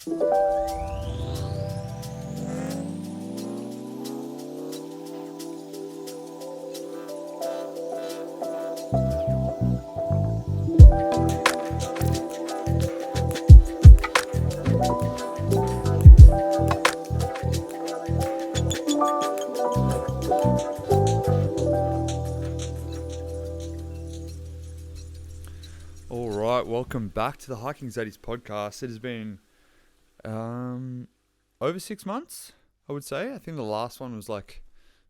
All right, welcome back to the Hiking Zaddies podcast. It has been over 6 months, I would say. I think the last one was like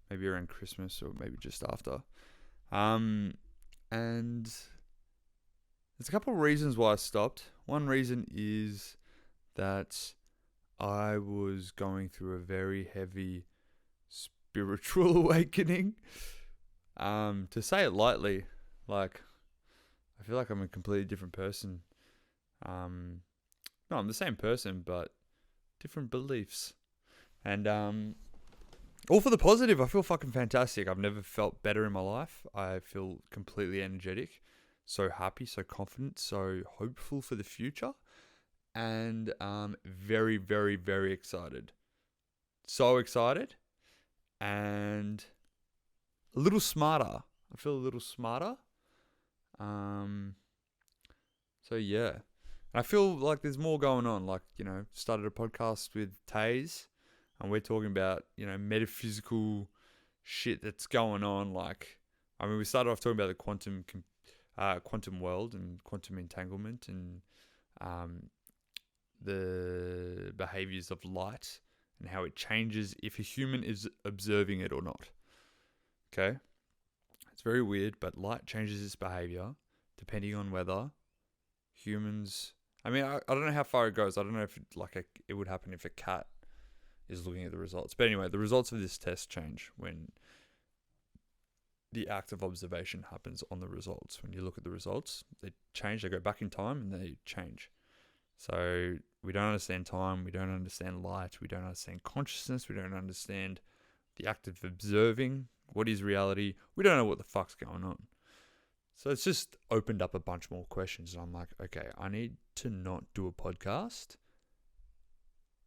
maybe around Christmas or maybe just after. And there's a couple of reasons why I stopped. One reason is that I was going through a very heavy spiritual awakening. To say it lightly, like, I feel like I'm a completely different person. No, I'm the same person, but different beliefs. And all for the positive. I feel fucking fantastic. I've never felt better in my life. I feel completely energetic, so happy, so confident, so hopeful for the future, and very, very, very excited. So excited, and a little smarter. I feel a little smarter. So yeah, and I feel like there's more going on. Like, started a podcast with Taze, and we're talking about, metaphysical shit that's going on. Like, I mean, we started off talking about the quantum world and quantum entanglement and the behaviors of light and how it changes if a human is observing it or not. Okay. It's very weird, but light changes its behavior depending on whether humans... I mean, I don't know how far it goes. I don't know if it would happen if a cat is looking at the results. But anyway, the results of this test change when the act of observation happens on the results. When you look at the results, they change. They go back in time and they change. So we don't understand time. We don't understand light. We don't understand consciousness. We don't understand the act of observing. What is reality? We don't know what the fuck's going on. So it's just opened up a bunch more questions. And I'm like, okay, I need to not do a podcast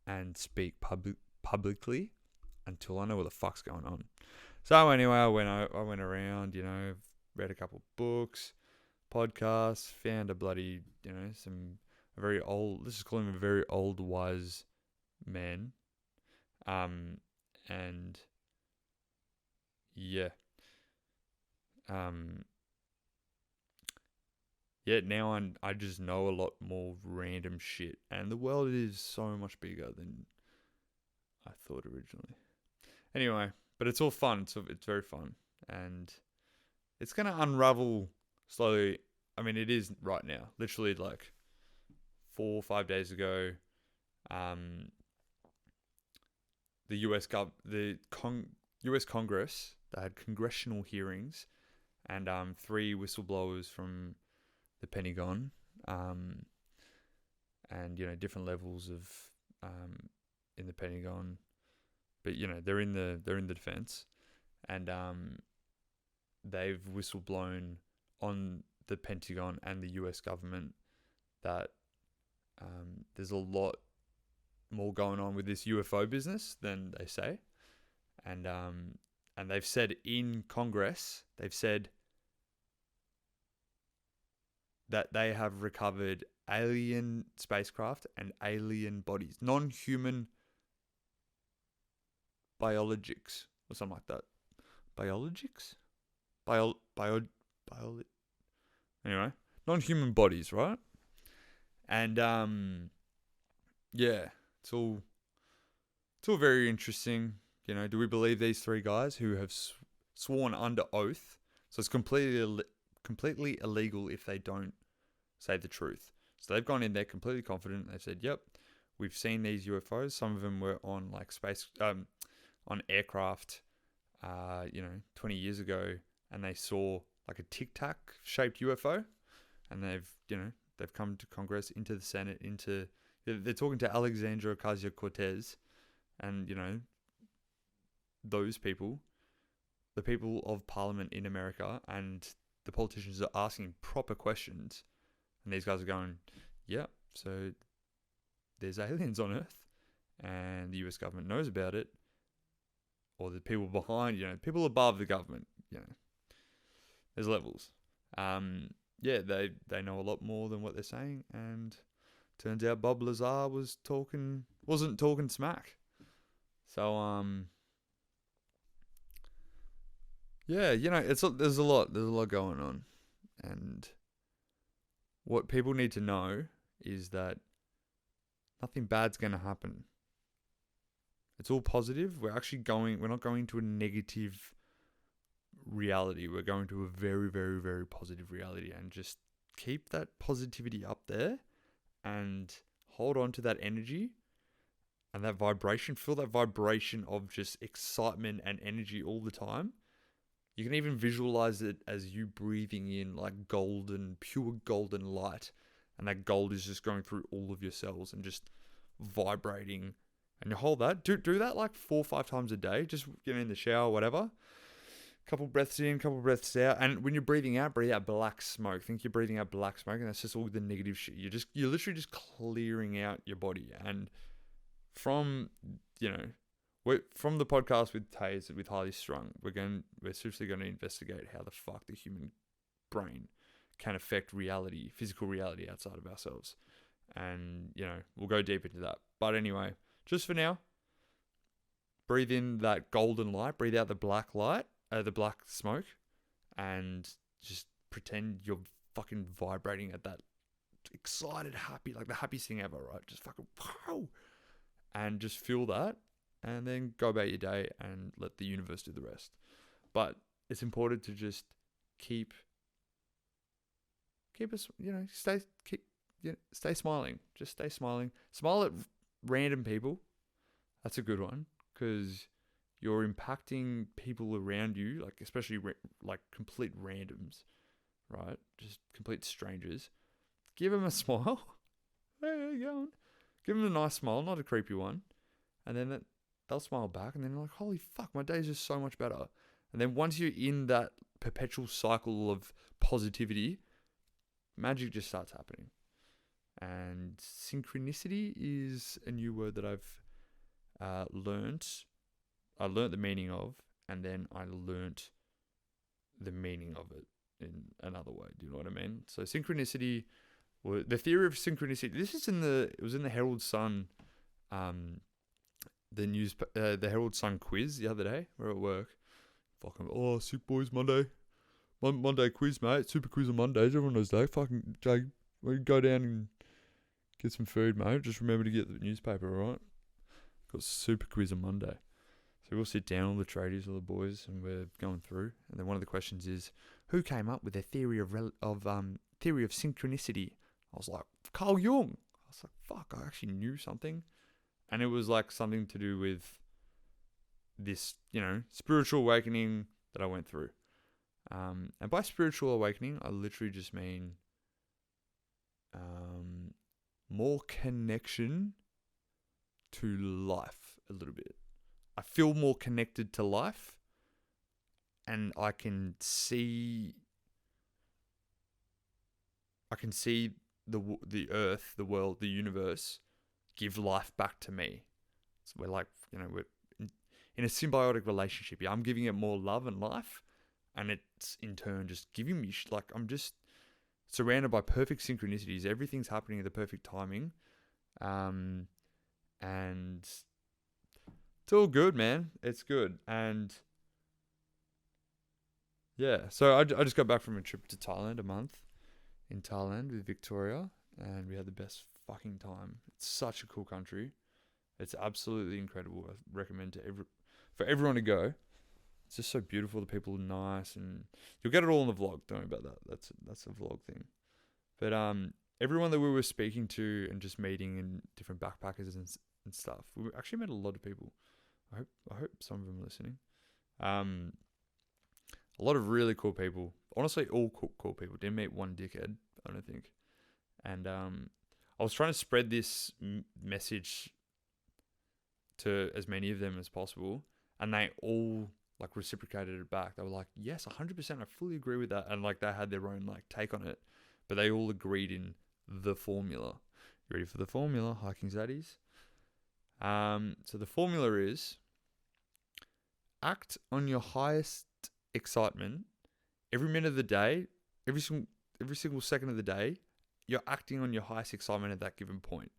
and speak publicly until I know what the fuck's going on. So anyway, I went around, read a couple books, podcasts, found a bloody, a very old, let's just call him a very old, wise man. And yeah. Now I just know a lot more random shit. And the world is so much bigger than I thought originally. Anyway, but it's all fun. It's very fun. And it's going to unravel slowly. I mean, it is right now. Literally like 4 or 5 days ago, the US Congress, they had congressional hearings, and 3 whistleblowers from the Pentagon, and different levels of in the Pentagon, but they're in the defense, and they've whistleblown on the Pentagon and the US government that there's a lot more going on with this UFO business than they say, and they've said in Congress, that they have recovered alien spacecraft and alien bodies, non-human biologics or something like that. Biologics? Anyway, non-human bodies, right? And yeah, it's all very interesting. Do we believe these 3 guys who have sworn under oath? So it's completely illegal if they don't say the truth. So they've gone in there completely confident. They've said, "Yep, we've seen these UFOs. Some of them were on like on aircraft, 20 years ago, and they saw like a Tic Tac shaped UFO, and they've come to Congress, into the Senate, they're talking to Alexandria Ocasio-Cortez, and those people, the people of Parliament in America, and the politicians are asking proper questions, and these guys are going, yeah, so there's aliens on Earth and the US government knows about it, or the people behind, people above the government, there's levels. They know a lot more than what they're saying, and turns out Bob Lazar wasn't talking smack. So there's a lot going on, and what people need to know is that nothing bad's going to happen. It's all positive. We're not going to a negative reality. We're going to a very, very, very positive reality, and just keep that positivity up there and hold on to that energy and that vibration. Feel that vibration of just excitement and energy all the time. You can even visualize it as you breathing in like pure golden light, and that gold is just going through all of your cells and just vibrating. And you hold that. Do that like 4 or 5 times a day. Just in the shower, whatever. Couple breaths in, couple breaths out. And when you're breathing out, breathe out black smoke. Think you're breathing out black smoke, and that's just all the negative shit. You're literally just clearing out your body. And from the podcast with Taze, with Highly Strung, we're seriously going to investigate how the fuck the human brain can affect reality, physical reality outside of ourselves. And, we'll go deep into that. But anyway, just for now, breathe in that golden light, breathe out the black light, the black smoke, and just pretend you're fucking vibrating at that excited, happy, like the happiest thing ever, right? Just fucking wow. And just feel that, and then go about your day and let the universe do the rest. But it's important to just keep us, stay smiling. Just stay smiling. Smile at random people. That's a good one, because you're impacting people around you, like especially like complete randoms, right? Just complete strangers. Give them a smile. Hey, how you going? Give them a nice smile, not a creepy one. And then they'll smile back, and then they're like, holy fuck, my day's just so much better. And then once you're in that perpetual cycle of positivity, magic just starts happening. And synchronicity is a new word that I've learned. I learnt the meaning of, and then I learnt the meaning of it in another way. Do you know what I mean? So synchronicity, the theory of synchronicity. This is it was in the Herald Sun, the Herald Sun quiz the other day. We're at work. Fucking sick boys Monday, Monday quiz, mate. Super quiz on Mondays. Everyone knows that. Fucking Jake, we go down and get some food, mate. Just remember to get the newspaper, alright? Got super quiz on Monday. So we'll sit down, all the tradies, all the boys, and we're going through. And then one of the questions is, who came up with the theory of synchronicity? I was like, Carl Jung. I was like, fuck, I actually knew something. And it was like something to do with this, spiritual awakening that I went through. And by spiritual awakening, I literally just mean more connection to life a little bit. I feel more connected to life, and I can see the earth, the world, the universe give life back to me. So we're like, we're in a symbiotic relationship. Yeah, I'm giving it more love and life, and it's in turn just giving me I'm just surrounded by perfect synchronicities. Everything's happening at the perfect timing, and it's all good, man. It's good. And yeah, so I just got back from a trip to Thailand, a month in Thailand with Victoria, and we had the best fucking time. It's such a cool country. It's absolutely incredible. I recommend for everyone to go. It's just so beautiful. The people are nice, and you'll get it all in the vlog. Don't worry about that. That's a vlog thing. But everyone that we were speaking to and just meeting, and different backpackers and stuff, we actually met a lot of people. I hope some of them are listening. A lot of really cool people. Honestly, all cool people. Didn't meet one dickhead, I don't think. And I was trying to spread this message to as many of them as possible, and they all like reciprocated it back. They were like, yes, 100%, I fully agree with that. And like they had their own like take on it, but they all agreed in the formula. You ready for the formula, hiking Zaddies? So the formula is act on your highest excitement every minute of the day, every single second of the day. You're acting on your highest excitement at that given point.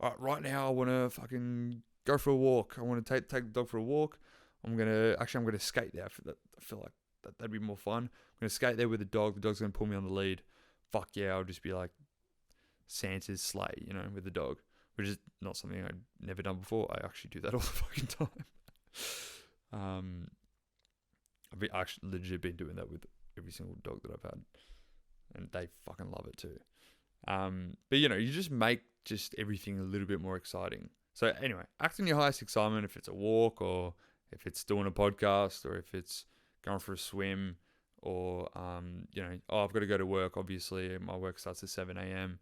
All right now I want to fucking go for a walk. I want to take the dog for a walk. I'm gonna skate there. I feel like that'd be more fun. I'm gonna skate there with the dog. The dog's gonna pull me on the lead. Fuck yeah, I'll just be like Santa's sleigh, with the dog, which is not something I'd never done before. I actually do that all the fucking time. I've actually legit been doing that with every single dog that I've had, and they fucking love it too. But you just make just everything a little bit more exciting. So anyway, act on your highest excitement, if it's a walk or if it's doing a podcast or if it's going for a swim or, I've got to go to work. Obviously my work starts at 7 a.m.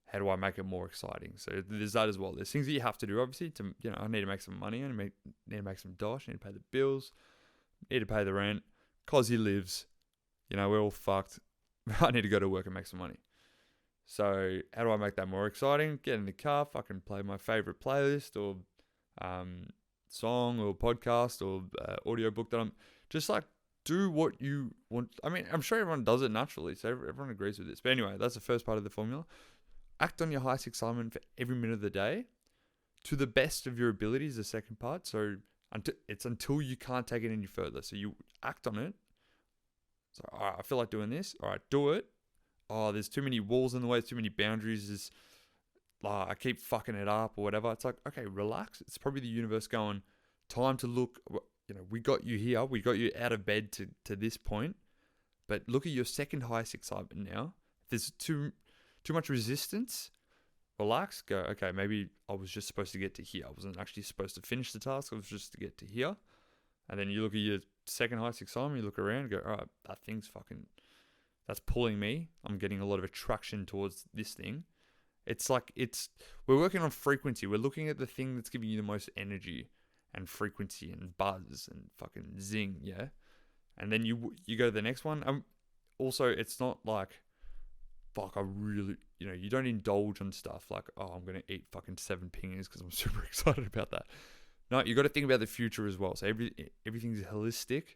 How do I make it more exciting? So there's that as well. There's things that you have to do, obviously, to, I need to make some money. I need to make some dosh. I need to pay the bills. Need to pay the rent. Cause he lives. We're all fucked. I need to go to work and make some money. So how do I make that more exciting? Get in the car, fucking play my favorite playlist or song or podcast or audiobook that I'm just like, do what you want. I mean, I'm sure everyone does it naturally, so everyone agrees with this. But anyway, that's the first part of the formula. Act on your highest excitement for every minute of the day to the best of your abilities, the second part. So until you can't take it any further. So you act on it. So, all right, I feel like doing this. All right, do it. Oh, there's too many walls in the way. There's too many boundaries. I keep fucking it up or whatever. It's like, okay, relax. It's probably the universe going, time to look. We got you here. We got you out of bed to this point. But look at your second highest excitement now. If there's too much resistance, relax. Go, okay, maybe I was just supposed to get to here. I wasn't actually supposed to finish the task. I was just to get to here. And then you look at your second highest excitement. You look around and go, all right, that thing's fucking... That's pulling me. I'm getting a lot of attraction towards this thing. It's like we're working on frequency. We're looking at the thing that's giving you the most energy and frequency and buzz and fucking zing, yeah? And then you go to the next one. Also, it's not like, fuck, I really, you don't indulge on stuff like, oh, I'm going to eat fucking 7 pingers because I'm super excited about that. No, you got to think about the future as well. So everything's holistic.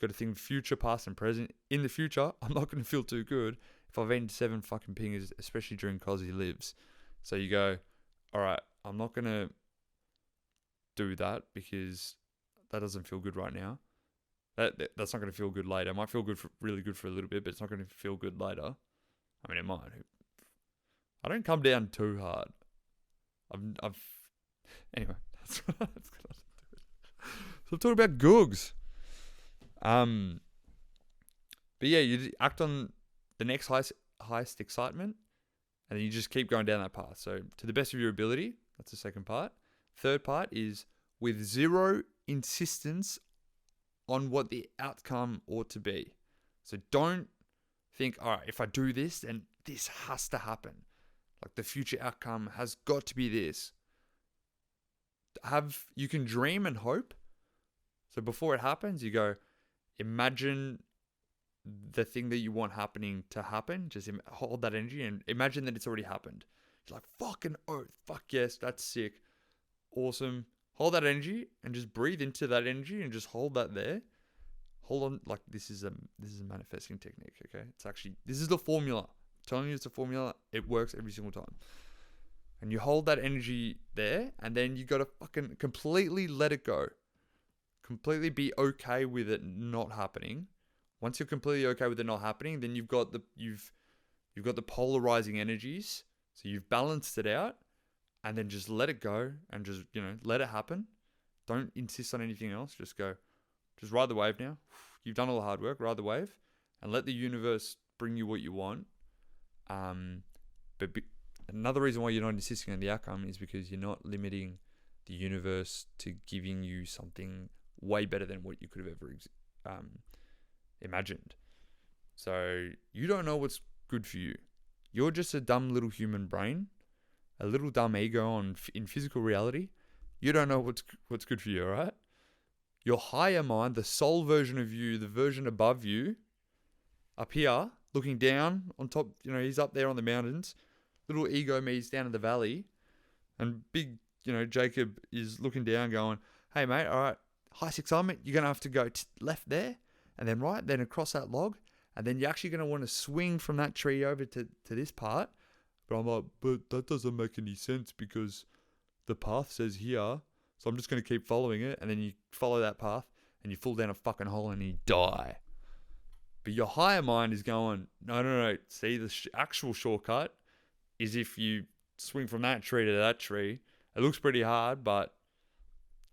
Got to think future, past, and present. In the future, I'm not going to feel too good if I've eaten 7 fucking pingers, especially during Cosy Lives. So you go, all right, I'm not going to do that because that doesn't feel good right now. That's not going to feel good later. It might feel really good for a little bit, but it's not going to feel good later. I mean, it might. I don't come down too hard. Anyway, that's what I was going to do. So I'm talking about googs. But yeah, you act on the next highest excitement, and then you just keep going down that path. So to the best of your ability, that's the second part. Third part is with zero insistence on what the outcome ought to be. So don't think, all right, if I do this, then this has to happen. Like the future outcome has got to be this. You can dream and hope. So before it happens, you go, imagine the thing that you want happening to happen. Just hold that energy and imagine that it's already happened. You're like, fucking oath, fuck yes, that's sick. Awesome. Hold that energy and just breathe into that energy and just hold that there. Hold on, like this is a manifesting technique, okay? This is the formula. I'm telling you it's a formula. It works every single time. And you hold that energy there and then you got to fucking completely let it go. Completely be okay with it not happening. Once you're completely okay with it not happening, then you've got the polarizing energies. So you've balanced it out, and then just let it go and just let it happen. Don't insist on anything else. Just ride the wave now. You've done all the hard work. Ride the wave, and let the universe bring you what you want. Another reason why you're not insisting on the outcome is because you're not limiting the universe to giving you something way better than what you could have ever imagined. So you don't know what's good for you. You're just a dumb little human brain, a little dumb ego in physical reality. You don't know what's good for you, all right? Your higher mind, the soul version of you, the version above you, up here, looking down on top, he's up there on the mountains, little ego me's down in the valley, and big, Jacob is looking down going, hey, mate, all right, highest excitement, you're going to have to go left there, and then right, then across that log, and then you're actually going to want to swing from that tree over to this part. But I'm like, but that doesn't make any sense because the path says here, so I'm just going to keep following it, and then you follow that path, and you fall down a fucking hole and you die. But your higher mind is going, no. See, the actual shortcut is if you swing from that tree to that tree. It looks pretty hard, but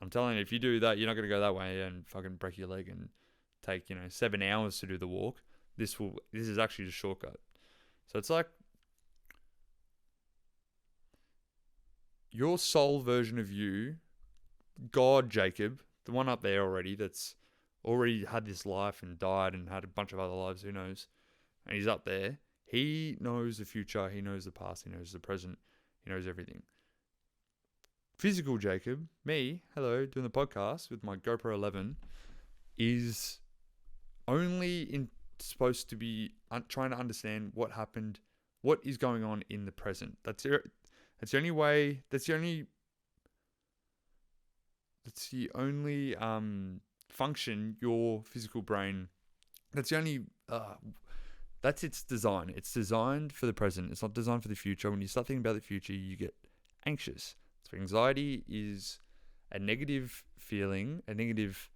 I'm telling you, if you do that, you're not going to go that way and fucking break your leg and take, 7 hours to do the walk. This is actually the shortcut. So it's like your soul version of you, God Jacob, the one up there already that's already had this life and died and had a bunch of other lives, who knows, and he's up there. He knows the future, he knows the past, he knows the present, he knows everything. Physical Jacob, me, hello, doing the podcast with my GoPro 11, is only supposed to be trying to understand what happened, what is going on in the present. That's the only function your physical brain. That's its design. It's designed for the present. It's not designed for the future. When you start thinking about the future, you get anxious. So anxiety is a negative feeling, a negative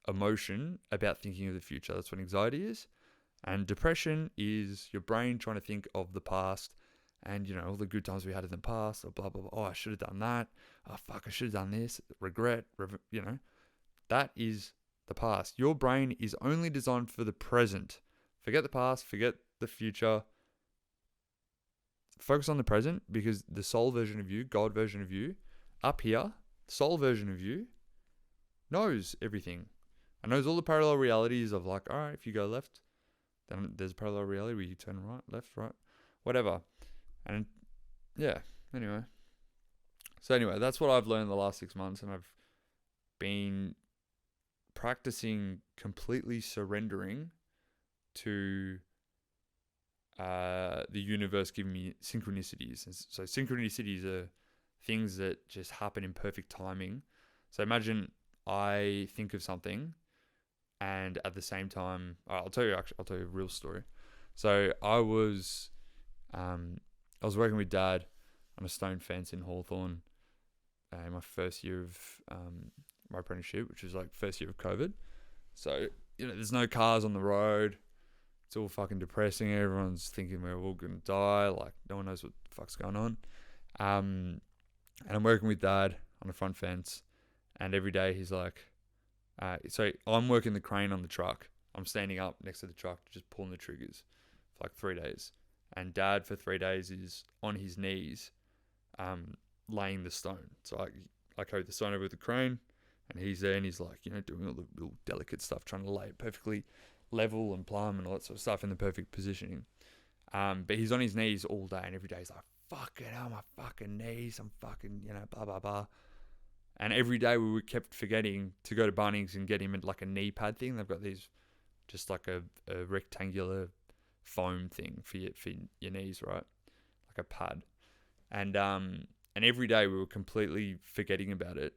emotion about thinking of the future. That's what anxiety is. And depression is your brain trying to think of the past and, all the good times we had in the past, or blah, blah, blah. Oh, I should have done that. Oh, fuck, I should have done this. Regret, That is the past. Your brain is only designed for the present. Forget the past, forget the future. Focus on the present, because the soul version of you, God version of you, up here, soul version of you, knows everything. And knows all the parallel realities of like, all right, if you go left, then there's a parallel reality where you turn right, left, right, whatever. And yeah, anyway. So anyway, that's what I've learned in the last 6 months, and I've been practicing completely surrendering to the universe giving me synchronicities. So synchronicities are things that just happen in perfect timing. So imagine I think of something, and at the same time, I'll tell you a real story. So I was working with Dad on a stone fence in Hawthorne in my first year of my apprenticeship, which was like first year of COVID. So, there's no cars on the road. It's all fucking depressing. Everyone's thinking we're all going to die. Like, no one knows what the fuck's going on. And I'm working with Dad on the front fence. And every day he's like, so I'm working the crane on the truck. I'm standing up next to the truck, just pulling the triggers for like 3 days. And Dad for 3 days is on his knees, laying the stone. So I carry the stone over with the crane, and he's there, and he's like, doing all the little delicate stuff, trying to lay it perfectly level and plumb and all that sort of stuff in the perfect positioning. But he's on his knees all day, and every day he's like, fucking hell, my fucking knees, I'm fucking, blah, blah, blah. And every day we kept forgetting to go to Bunnings and get him like a knee pad thing. They've got these, just like a rectangular foam thing for your knees, right? Like a pad. And every day we were completely forgetting about it.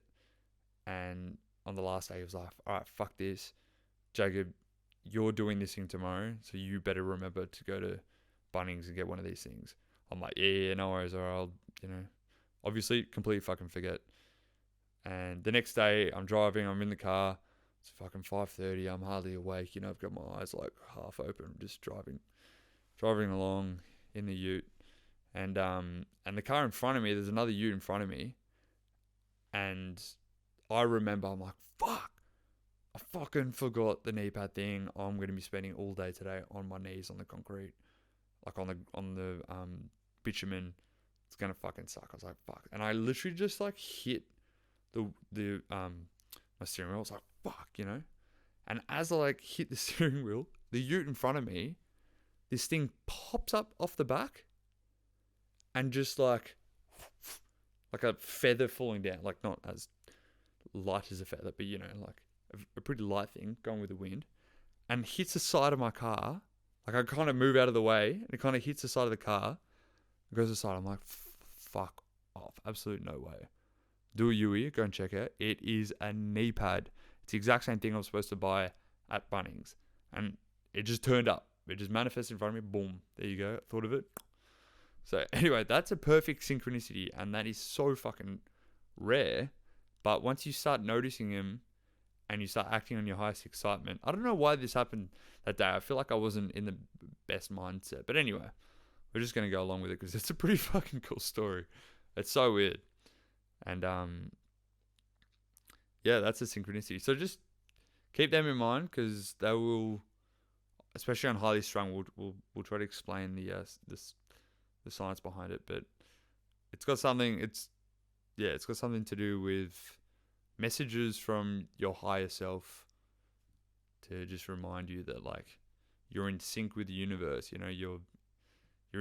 And on the last day, he was like, all right, fuck this. Jacob, you're doing this thing tomorrow, so you better remember to go to Bunnings and get one of these things. I'm like, yeah, no worries. Or I'll, obviously completely fucking forget. And the next day I'm driving, I'm in the car. It's fucking 5:30. I'm hardly awake. I've got my eyes like half open, just driving along in the ute. And the car in front of me, there's another ute in front of me. And I remember, I'm like, fuck, I fucking forgot the knee pad thing. I'm going to be spending all day today on my knees on the concrete, like on the bitumen. It's going to fucking suck. I was like, fuck. And I literally just like hit the my steering wheel. I was like, fuck, And as I like hit the steering wheel, the ute in front of me, this thing pops up off the back and just like a feather falling down, like not as light as a feather, but like a pretty light thing going with the wind, and hits the side of my car. Like I kind of move out of the way, and it kind of hits the side of the car, It goes aside. I'm like, fuck off. Absolute no way. Do a UE. Go and check it. It is a knee pad. It's the exact same thing I was supposed to buy at Bunnings. And it just turned up. It just manifested in front of me. Boom. There you go. Thought of it. So anyway, that's a perfect synchronicity. And that is so fucking rare. But once you start noticing them and you start acting on your highest excitement, I don't know why this happened that day. I feel like I wasn't in the best mindset. But anyway, we're just going to go along with it because it's a pretty fucking cool story. It's so weird. And yeah, that's a synchronicity. So just keep them in mind because they will, especially on highly strung, we'll try to explain the science behind it. But it's got something. It's got something to do with messages from your higher self to just remind you that like you're in sync with the universe. You know, you're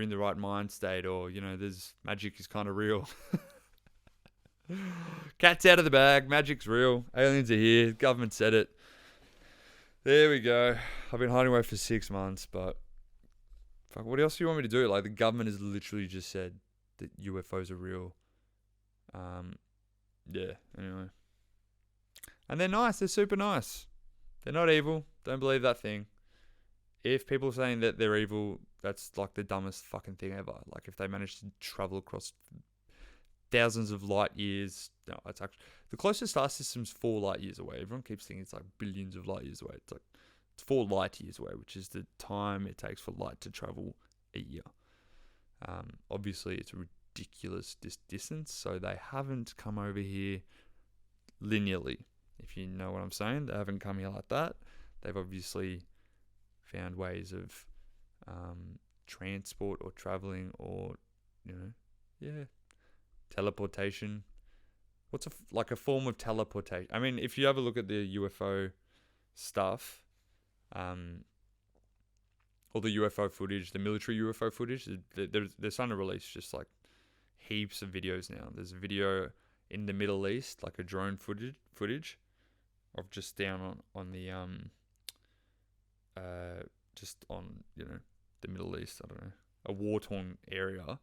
in the right mind state, or you know, there's magic is kind of real. Cat's out of the bag. Magic's real. Aliens are here. Government said it. There we go. I've been hiding away for 6 months, but fuck, what else do you want me to do? Like, the government has literally just said that UFOs are real. Yeah, anyway. And they're nice. They're super nice. They're not evil. Don't believe that thing. If people are saying that they're evil, that's like the dumbest fucking thing ever. Like, if they manage to travel across thousands of light years. No, it's actually the closest star system's 4 light years away. Everyone keeps thinking it's like billions of light years away. It's 4 light years away, which is the time it takes for light to travel a year. Obviously, it's a ridiculous distance, so they haven't come over here linearly. If you know what I'm saying, they haven't come here like that. They've obviously found ways of transport or traveling, or teleportation. What's a form of teleportation? I mean, if you have a look at the UFO stuff, all the UFO footage, the military UFO footage, they're starting to release just like heaps of videos now. There's a video in the Middle East, like a drone footage of just down on the just on the Middle East. I don't know, a war-torn area,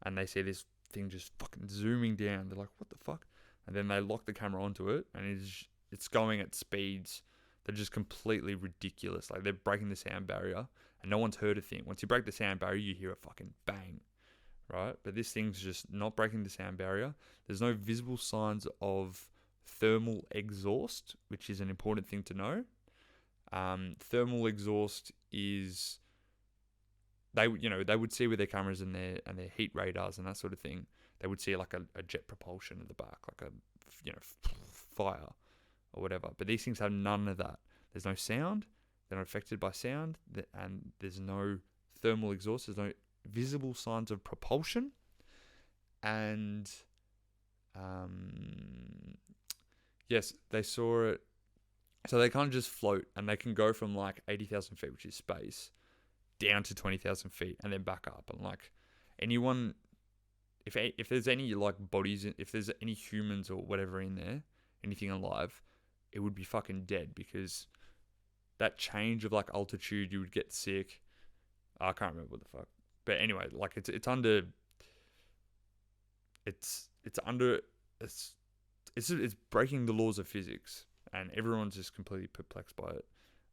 and they see this thing just fucking zooming down. They're like, what the fuck? And then they lock the camera onto it, and it's going at speeds that are just completely ridiculous. Like, they're breaking the sound barrier, and no one's heard a thing. Once you break the sound barrier, you hear a fucking bang, right? But this thing's just not breaking the sound barrier. There's no visible signs of thermal exhaust, which is an important thing to know. Thermal exhaust is they would see with their cameras and their heat radars and that sort of thing. They would see like a jet propulsion at the back, like a fire or whatever. But these things have none of that. There's no sound. They're not affected by sound, and there's no thermal exhaust. There's no visible signs of propulsion, and yes, they saw it. So they can't just float, and they can go from like 80,000 feet, which is space, down to 20,000 feet, and then back up. And like anyone, if there's any like bodies, if there's any humans or whatever in there, anything alive, it would be fucking dead, because that change of like altitude, you would get sick. I can't remember what the fuck, but anyway, like it's breaking the laws of physics, and everyone's just completely perplexed by it.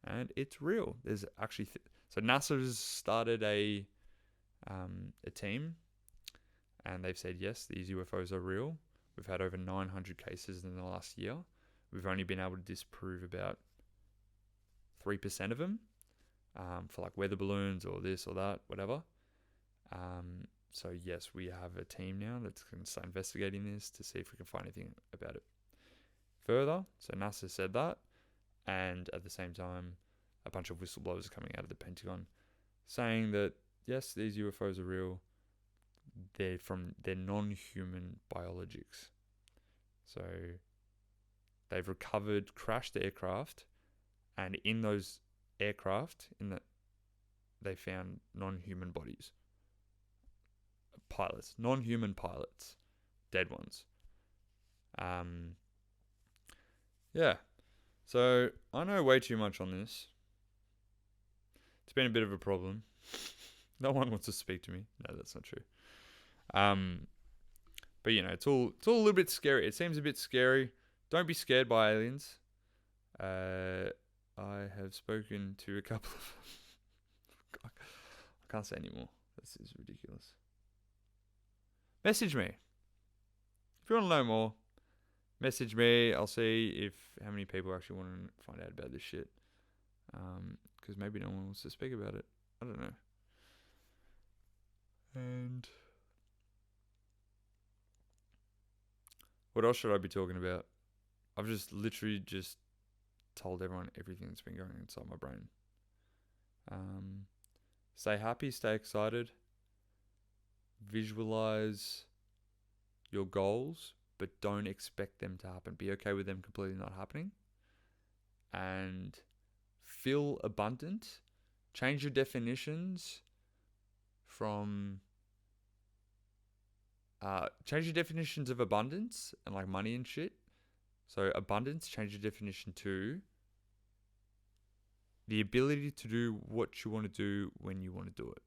And it's real. There's actually so NASA has started a team, and they've said yes, these UFOs are real. We've had over 900 cases in the last year. We've only been able to disprove about 3% of them, for like weather balloons or this or that, whatever. So yes, we have a team now that's going to start investigating this to see if we can find anything about it further. So NASA said that, and at the same time, a bunch of whistleblowers are coming out of the Pentagon saying that yes, these UFOs are real. They're non-human biologics. So they've recovered crashed aircraft, and in those aircraft, they found non-human bodies. Pilots, non-human pilots, dead ones. Yeah. So I know way too much on this. It's been a bit of a problem. No one wants to speak to me. No, that's not true. But it's all a little bit scary. It seems a bit scary. Don't be scared by aliens. I have spoken to a couple of. I can't say anymore. This is ridiculous. Message me if you want to know more. Message me. I'll see how many people actually want to find out about this shit. Because maybe no one wants to speak about it. I don't know. And what else should I be talking about? I've just literally told everyone everything that's been going inside my brain. Stay happy, stay excited. Visualize your goals, but don't expect them to happen. Be okay with them completely not happening. And feel abundant. Change your definitions from change your definitions of abundance and like money and shit. So abundance, change your definition to the ability to do what you want to do when you want to do it.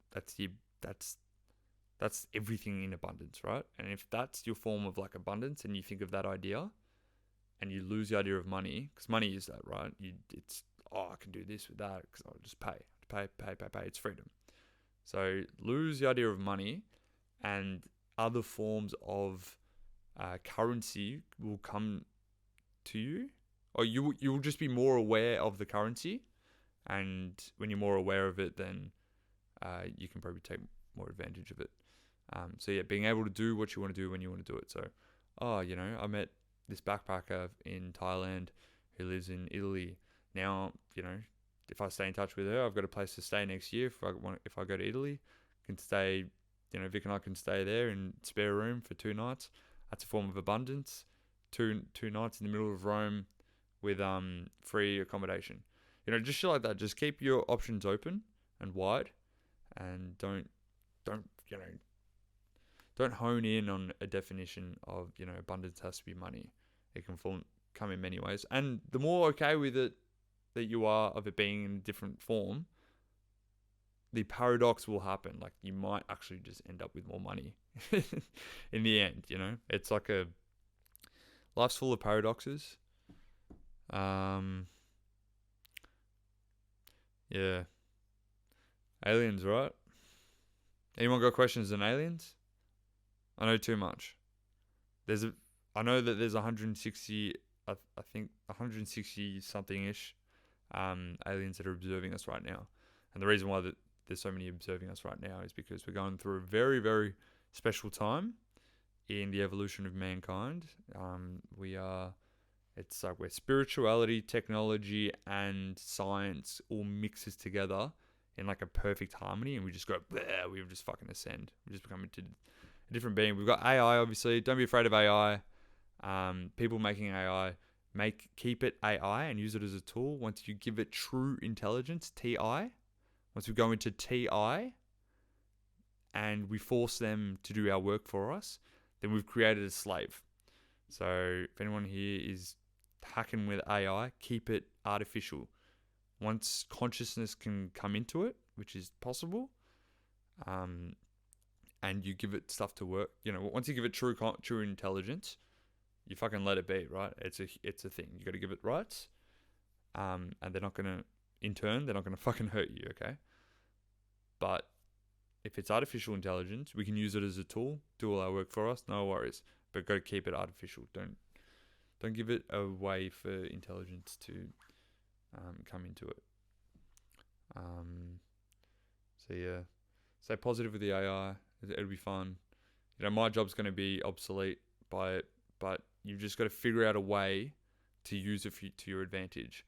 That's everything in abundance, right? And if that's your form of like abundance, and you think of that idea, and you lose the idea of money, because money is that, right? I can do this with that because I'll just pay. It's freedom. So lose the idea of money, and other forms of currency will come to you, or you will just be more aware of the currency, and when you're more aware of it, then you can probably take more advantage of it. So yeah, being able to do what you want to do when you want to do it. So, I met this backpacker in Thailand who lives in Italy. Now, if I stay in touch with her, I've got a place to stay next year. If I go to Italy, I can stay. Vic and I can stay there in spare room for 2 nights. That's a form of abundance. Two nights in the middle of Rome with free accommodation. Just shit like that. Just keep your options open and wide, and don't hone in on a definition of abundance has to be money. It can come in many ways, and the more okay with it that you are of it being in a different form, the paradox will happen. Like, you might actually just end up with more money in the end. It's like life's full of paradoxes. Yeah. Aliens, right? Anyone got questions on aliens? I know too much. I know that there's 160, I think 160 something ish aliens that are observing us right now. And the reason why there's so many observing us right now is because we're going through a very, very special time in the evolution of mankind. It's like where spirituality, technology, and science all mixes together in like a perfect harmony, and we just go, we just fucking ascend. We just become a different being. We've got AI, obviously. Don't be afraid of AI. People making AI, keep it AI and use it as a tool. Once you give it true intelligence, TI, once we go into TI and we force them to do our work for us, then we've created a slave. So if anyone here is hacking with AI, keep it artificial. Once consciousness can come into it, which is possible, and you give it stuff to work, once you give it true intelligence, you fucking let it be, right? It's a thing. You got to give it rights, and they're not gonna fucking hurt you, okay? But if it's artificial intelligence, we can use it as a tool, do all our work for us, no worries. But got to keep it artificial. Don't give it a way for intelligence to come into it. So yeah, stay positive with the AI. It'll be fun. My job's going to be obsolete by it, but you've just got to figure out a way to use it to your advantage.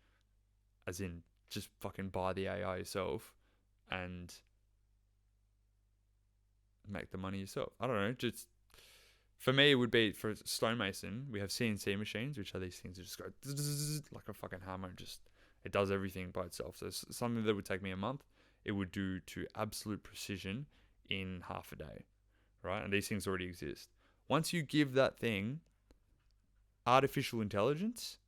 As in, just fucking buy the AI yourself and make the money yourself. I don't know. Just for me, it would be for stonemason. We have CNC machines, which are these things that just go like a fucking hammer. It does everything by itself. So it's something that would take me a month, it would do to absolute precision in half a day, right? And these things already exist. Once you give that thing artificial intelligence,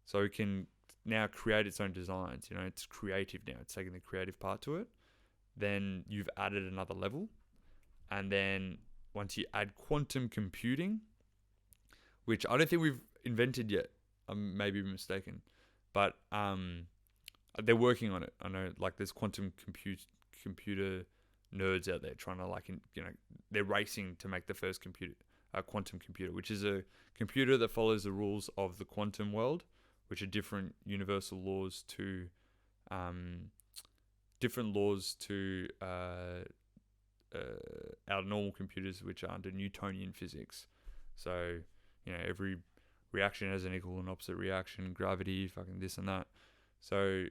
so it can now create its own designs, it's creative now. It's taking the creative part to it. Then you've added another level. And then once you add quantum computing, which I don't think we've invented yet. I may be mistaken, but they're working on it. I know, like, there's quantum computer nerds out there trying to, like, they're racing to make the first quantum computer, which is a computer that follows the rules of the quantum world, which are different universal laws to our normal computers, which are under Newtonian physics. So, every reaction has an equal and opposite reaction, gravity, fucking this and that. So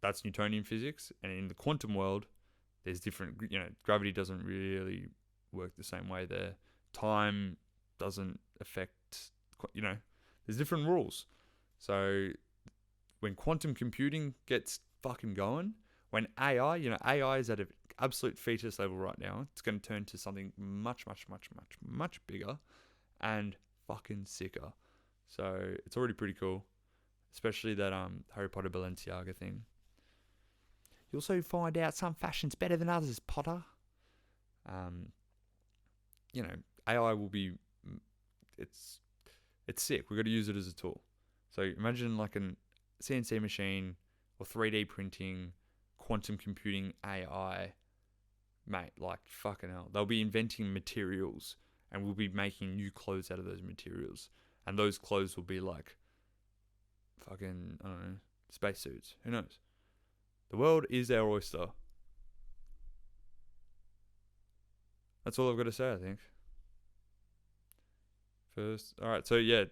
that's Newtonian physics. And in the quantum world, there's different, gravity doesn't really work the same way there. Time doesn't affect, there's different rules. So when quantum computing gets fucking going, when AI, AI is at an absolute fetus level right now, it's going to turn to something much, much, much, much, much bigger and fucking sicker. So it's already pretty cool, especially that Harry Potter Balenciaga thing. You also find out some fashion's better than others, Potter. AI will be, it's sick. We've got to use it as a tool. So imagine like a CNC machine or 3D printing, quantum computing AI, mate, like fucking hell. They'll be inventing materials and we'll be making new clothes out of those materials. And those clothes will be like fucking, I don't know, spacesuits. Who knows? The world is our oyster. That's all I've got to say, I think. First, all right. So yeah,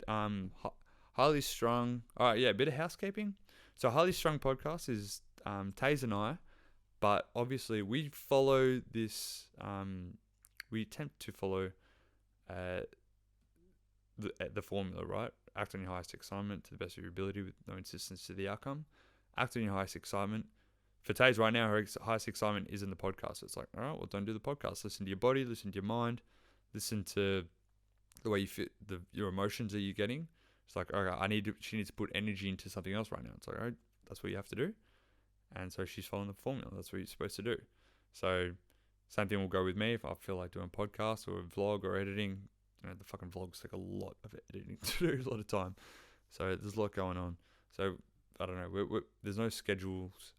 Highly Strung. All right, yeah, a bit of housekeeping. So Highly Strung podcast is Taze and I, but obviously we follow this. We attempt to follow the formula, right? Act on your highest excitement to the best of your ability with no insistence to the outcome. Act on your highest excitement. For Taze right now, her highest excitement is in the podcast. It's like, all right, well, don't do the podcast. Listen to your body, listen to your mind, listen to the way you fit, your emotions that you're getting. It's like, okay, she needs to put energy into something else right now. It's like, all right, that's what you have to do. And so she's following the formula. That's what you're supposed to do. So same thing will go with me if I feel like doing a podcast or a vlog or editing. The fucking vlogs take a lot of editing to do, a lot of time. So there's a lot going on. So I don't know. There's no schedules.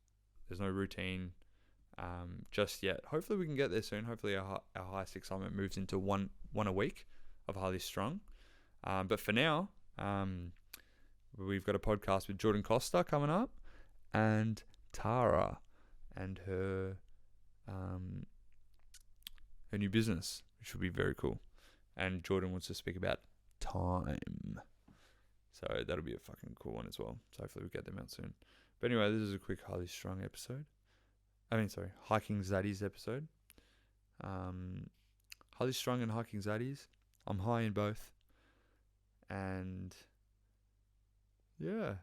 There's no routine just yet. Hopefully we can get there soon. Hopefully our highest excitement moves into one a week of Highly Strung. But for now, we've got a podcast with Jordan Costa coming up and Tara and her new business, which will be very cool. And Jordan wants to speak about time. So that'll be a fucking cool one as well. So hopefully we get them out soon. But anyway, this is a quick Highly Strung episode. Hiking Zaddies episode. Highly Strung and Hiking Zaddies. I'm high in both. And yeah,